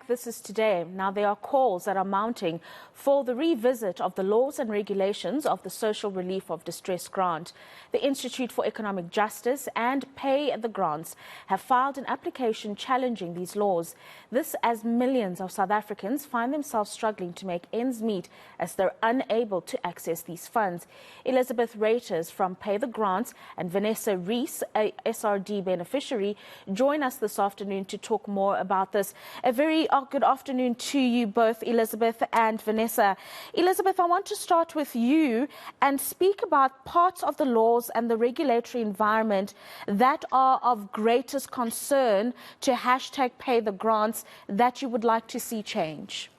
This is today. Now, there are calls that are mounting for the revisit of the laws and regulations of the Social Relief of Distress Grant. The Institute for Economic Justice and Pay the Grants have filed an application challenging these laws. This as millions of South Africans find themselves struggling to make ends meet as they're unable to access these funds. Elizabeth Raiters from Pay the Grants and Vanessa Reece, a SRD beneficiary, join us this afternoon to talk more about this. A very good afternoon to you both, Elizabeth and Vanessa. Elizabeth, I want to start with you and speak about parts of the laws and the regulatory environment that are of greatest concern to #Pay the Grants that you would like to see change.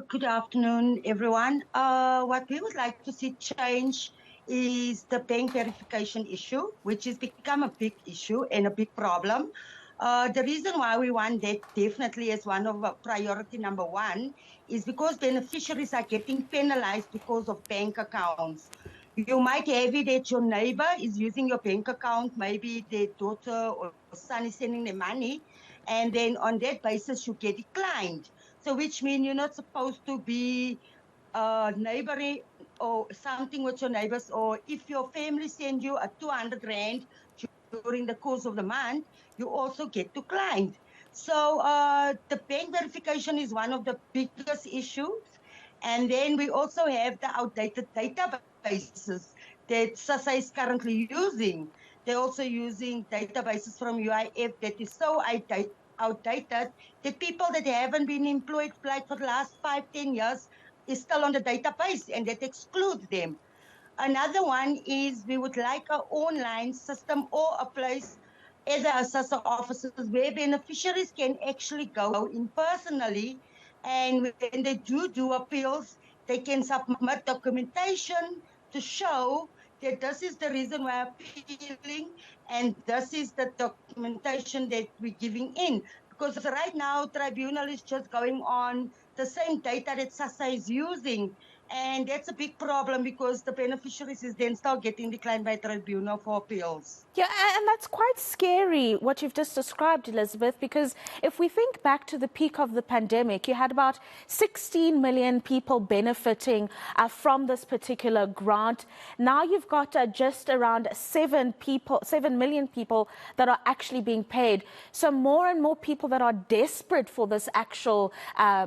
Good afternoon, everyone. What we would like to see change is the bank verification issue, which has become a big issue and a big problem. The reason why we want that definitely as one of our priority number one is because beneficiaries are getting penalized because of bank accounts. You might have it that your neighbor is using your bank account, maybe their daughter or son is sending them money, and then on that basis you get declined. So which means you're not supposed to be neighboring or something with your neighbors, or if your family send you a 200 Rand during the course of the month, you also get declined. So the bank verification is one of the biggest issues. And then we also have the outdated databases that SASSA is currently using. They're also using databases from UIF that is so outdated that people that haven't been employed like for the last 5-10 years is still on the database, and that excludes them. Another one is we would like an online system or a place, either a SASSA offices, where beneficiaries can actually go in personally, and when they do appeals, they can submit documentation to show that this is the reason we're appealing and this is the documentation that we're giving in. Because right now, tribunal is just going on the same data that SASSA is using. And that's a big problem because the beneficiaries is then still getting declined by tribunal for appeals. Yeah, and that's quite scary, what you've just described, Elizabeth, because if we think back to the peak of the pandemic, you had about 16 million people benefiting from this particular grant. Now you've got just around 7 million people that are actually being paid. So more and more people that are desperate for this actual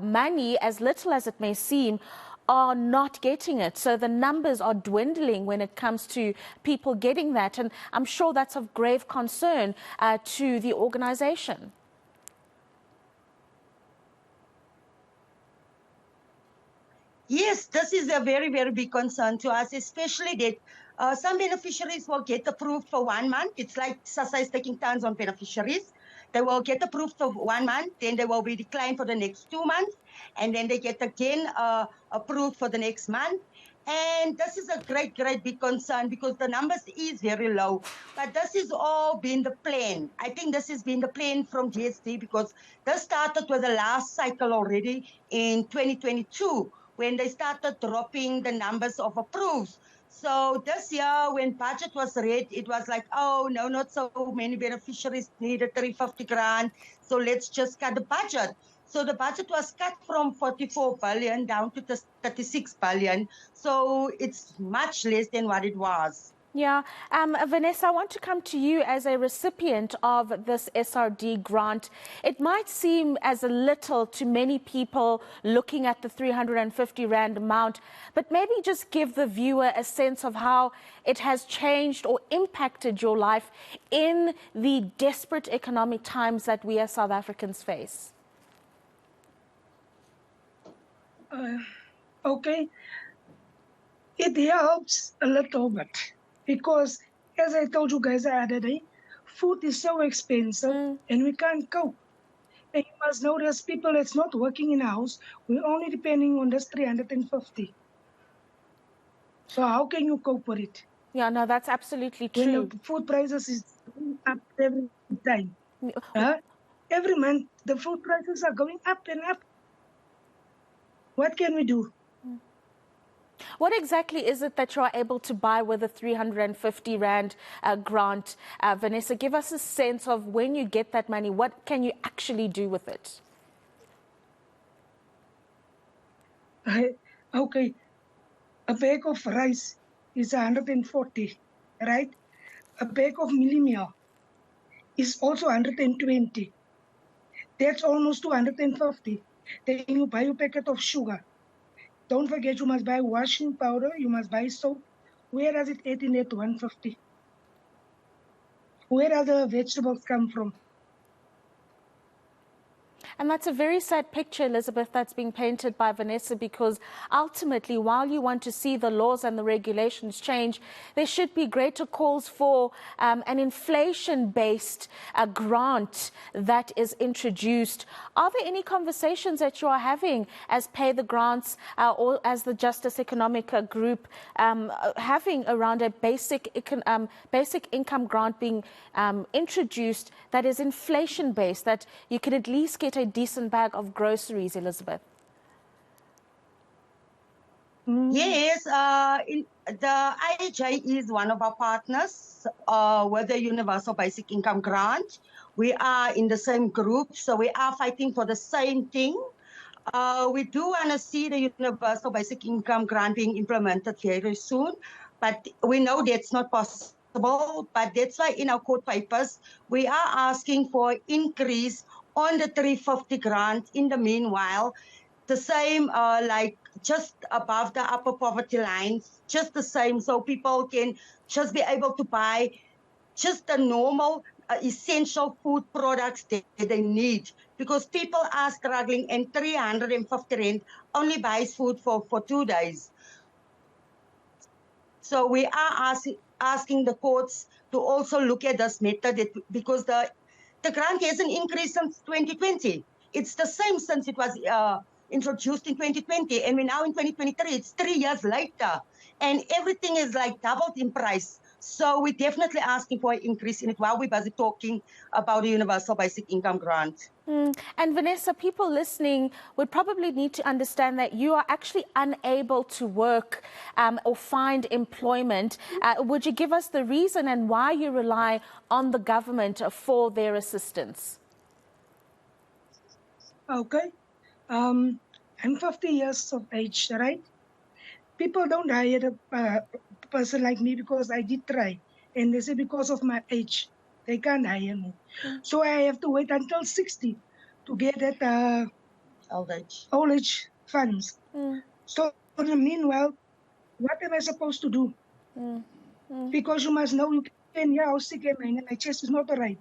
money, as little as it may seem, are not getting it. So the numbers are dwindling when it comes to people getting that. And I'm sure that's of grave concern to the organization. Yes, this is a very, very big concern to us, especially that some beneficiaries will get approved for 1 month. It's like SASSA is taking turns on beneficiaries. They will get approved for 1 month, then they will be declined for the next 2 months, and then they get again approved for the next month. And this is a great, great big concern because the numbers is very low. But this has all been the plan. I think this has been the plan from GST because this started with the last cycle already in 2022 when they started dropping the numbers of approves. So this year, when budget was read, it was like, oh, no, not so many beneficiaries needed 350 grant, so let's just cut the budget. So the budget was cut from 44 billion down to 36 billion. So it's much less than what it was. Yeah. Vanessa, I want to come to you as a recipient of this SRD grant. It might seem as a little to many people looking at the 350 Rand amount, but maybe just give the viewer a sense of how it has changed or impacted your life in the desperate economic times that we as South Africans face. Okay. It helps a little bit. Because, as I told you guys the other day, food is so expensive and we can't cope. And you must know there's people that's not working in a house. We're only depending on this 350. So how can you cope with it? Yeah, no, that's absolutely true. When the food prices is going up every time. Every month, the food prices are going up and up. What can we do? What exactly is it that you are able to buy with the 350 Rand grant? Vanessa, give us a sense of when you get that money, what can you actually do with it? Okay, a bag of rice is 140, right? A bag of mealie meal is also 120. That's almost 250. Then you buy a packet of sugar. Don't forget you must buy washing powder, you must buy soap. Where does it add in that 150? Where do the vegetables come from? And that's a very sad picture, Elizabeth, that's being painted by Vanessa, because ultimately, while you want to see the laws and the regulations change, there should be greater calls for an inflation-based grant that is introduced. Are there any conversations that you are having as Pay the Grants or as the Justice Economic Group having around a basic income grant being introduced that is inflation-based, that you can at least get a decent bag of groceries, Elizabeth? Yes, the IHA is one of our partners with the Universal Basic Income Grant. We are in the same group, so we are fighting for the same thing. We do want to see the Universal Basic Income Grant being implemented very soon, but we know that's not possible. But that's why in our court papers, we are asking for increase on the 350 grant in the meanwhile, the same like just above the upper poverty lines, just the same, so people can just be able to buy just the normal essential food products that they need, because people are struggling, and 350 Rand only buys food for 2 days. So we are asking the courts to also look at this method, because the grant hasn't increased since 2020. It's the same since it was introduced in 2020, and we're now in 2023. It's 3 years later, and everything is like doubled in price. So we're definitely asking for an increase in it while we're busy talking about the Universal Basic Income Grant. And Vanessa, people listening would probably need to understand that you are actually unable to work or find employment. Would you give us the reason and why you rely on the government for their assistance? Okay. I'm 50 years of age, right? People don't hire a person like me because I did try. And they say because of my age, they can't hire me. So I have to wait until 60 to get that old age funds. So in the meanwhile, what am I supposed to do? Because you must know, you can hear how sick am I, and my chest is not all right.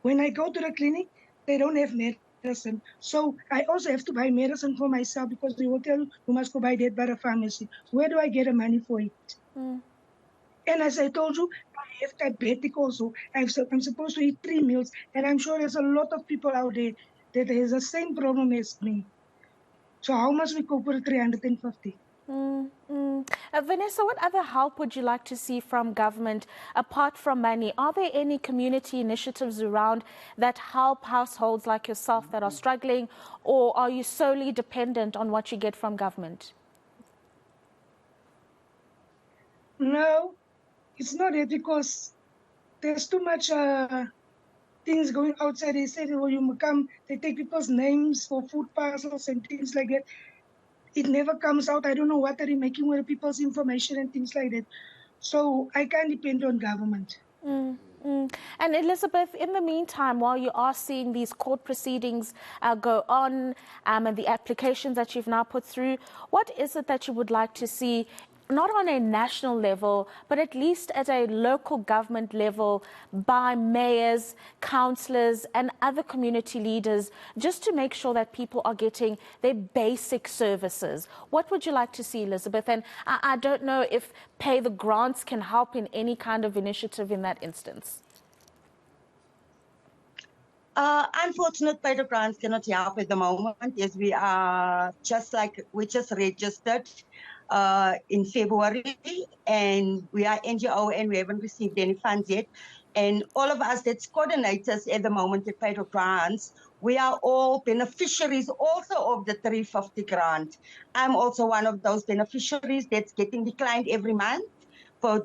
When I go to the clinic, they don't have medicine. So I also have to buy medicine for myself, because they will tell you, you must go buy that by the pharmacy. Where do I get the money for it? And as I told you, I have diabetic also. I'm supposed to eat 3 meals. And I'm sure there's a lot of people out there that has the same problem as me. So how much we cope with 350? Vanessa, what other help would you like to see from government apart from money? Are there any community initiatives around that help households like yourself that are struggling, or are you solely dependent on what you get from government? No, it's not it, because there's too much things going outside. They said, well, you come, they take people's names for food parcels and things like that. It never comes out. I don't know what they're making with people's information and things like that. So I can't depend on government. And Elizabeth, in the meantime, while you are seeing these court proceedings go on and the applications that you've now put through, what is it that you would like to see, not on a national level, but at least at a local government level, by mayors, councillors and other community leaders, just to make sure that people are getting their basic services? What would you like to see, Elizabeth? And I don't know if Pay the Grants can help in any kind of initiative in that instance. Unfortunately, Pay the Grants cannot help at the moment, as we are just registered in February, and we are NGO and we haven't received any funds yet. And all of us that's coordinators at the moment at Federal Grants, we are all beneficiaries also of the 350 grant. I'm also one of those beneficiaries that's getting declined every month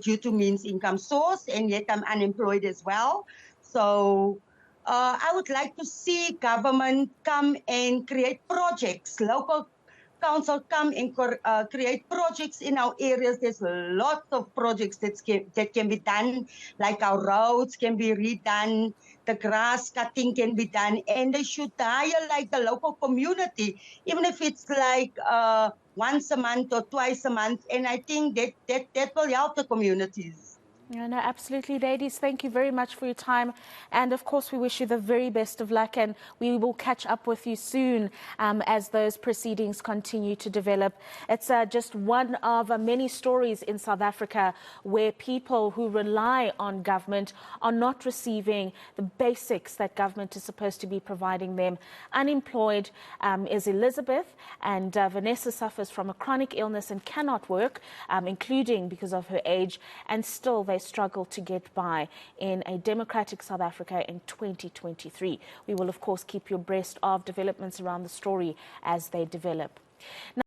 due to means income source, and yet I'm unemployed as well. So I would like to see government come and create projects, local council come and create projects in our areas. There's lots of projects that can be done, like our roads can be redone, the grass cutting can be done, and they should hire like the local community, even if it's like once a month or twice a month. And I think that will help the communities. Yeah, no, absolutely, ladies. Thank you very much for your time. And of course, we wish you the very best of luck, and we will catch up with you soon as those proceedings continue to develop. It's just one of many stories in South Africa where people who rely on government are not receiving the basics that government is supposed to be providing them. Unemployed is Elizabeth, and Vanessa suffers from a chronic illness and cannot work, including because of her age, and still they struggle to get by in a democratic South Africa in 2023. We will, of course, keep you abreast of developments around the story as they develop.